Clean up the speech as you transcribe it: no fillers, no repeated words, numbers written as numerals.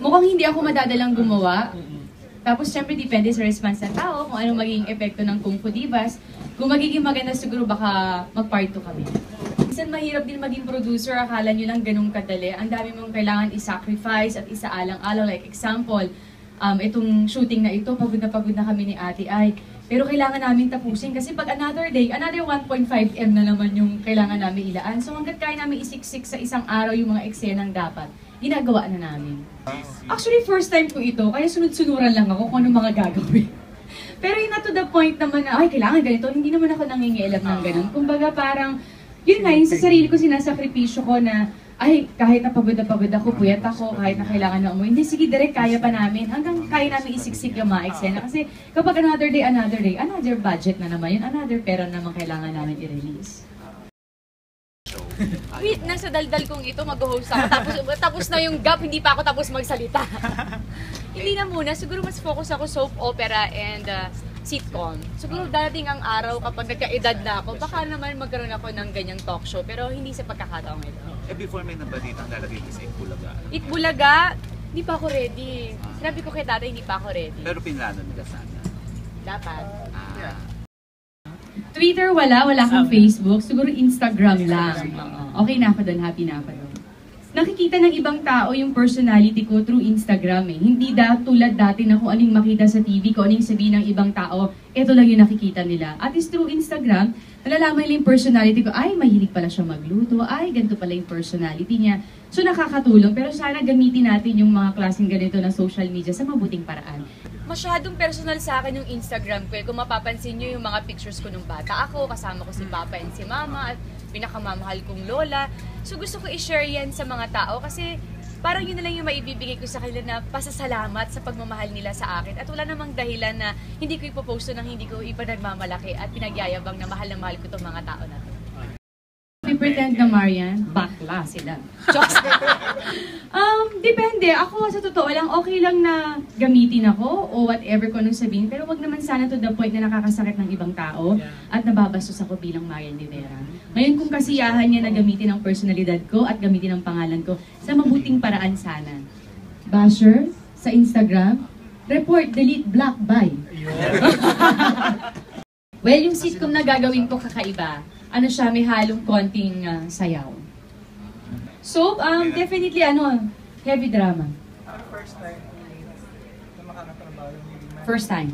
Mukhang hindi ako madadalang gumawa. Tapos, syempre, depende sa response ng tao kung anong magiging epekto ng Kung Fu Divas. Kung magiging maganda, siguro baka mag-part 2 kami. Minsan mahirap din maging producer, akala nyo lang ganun kadali. Ang dami mong kailangan i-sacrifice at isaalang-alang. Like example, itong shooting na ito, pagod na kami ni Ate Ay. Pero kailangan namin tapusin kasi pag another day, another 1.5M na naman yung kailangan namin ilaan. So hanggat kaya namin isiksik sa isang araw yung mga eksenang dapat, ginagawa na namin. Actually, first time ko ito, kaya sunod-sunuran lang ako kung anong mga gagawin. Pero yun na to the point naman na, ay, kailangan ganito, hindi naman ako nangingialam ng ganun. Kumbaga parang, yun nga, yung sa sarili ko sinasakripisyo ko na, ay, kahit na pagod ako, puyat ako, kahit na kailangan na umuwi, hindi, sige, direct, kaya pa namin. Hanggang kaya namin isiksik yung mga eksena. Kasi kapag another day, another budget na naman yun, another pera naman kailangan namin i-release. Wait, nasa daldal kong ito, mag-host ako. Tapos na yung gap, hindi pa ako tapos magsalita. Hindi na muna, siguro mas focus ako soap opera and sitcom. Siguro darating ang araw kapag nagkaedad na ako, baka naman magkaroon ako ng ganyang talk show, pero hindi sa pagkakataong ito. Before may nabalitang lalagay ko sa Itbulaga. Itbulaga? Hindi pa ako ready. Sinabi ko kay tatay, hindi pa ako ready. Pero pinlano nila sana. Dapat. Twitter wala kang Facebook, siguro Instagram lang. Okay na ako doon, happy na ako doon. Nakikita ng ibang tao yung personality ko through Instagram eh. Hindi tulad dati na kung anong makita sa TV, kung anong sabihin ng ibang tao, ito lang yung nakikita nila. At is through Instagram, nalalaman nila yung personality ko, ay, mahilig pala siya magluto, ay, ganito pala yung personality niya. So nakakatulong, pero sana gamitin natin yung mga klaseng ganito na social media sa mabuting paraan. Masyadong personal sa akin yung Instagram ko eh. Kung mapapansin nyo yung mga pictures ko nung bata ako, kasama ko si Papa and si Mama, at pinakamamahal kong lola. So gusto ko i-share yan sa mga tao kasi parang yun na lang yung maibibigay ko sa kanila na pasasalamat sa pagmamahal nila sa akin. At wala namang dahilan na hindi ko ipoposto nang hindi ko ipanagmamalaki at pinagyayabang na mahal ko itong mga tao na to. Pretend na Marian, bakla sila. Depende. Ako, sa totoo lang, okay lang na gamitin ako o whatever ko nung sabihin. Pero wag naman sana to the point na nakakasakit ng ibang tao at nababastos ako bilang Marian Rivera. Ngayon, kung kasiyahan niya na gamitin ang personalidad ko at gamitin ang pangalan ko, sa mabuting paraan sana. Basher, sa Instagram, report, delete, block, bye. Well, yung sitcom na gagawin ko kakaiba. Ano siya, may halong konting sayaw. So, definitely, heavy drama. First time na makakatrabaho yung First time.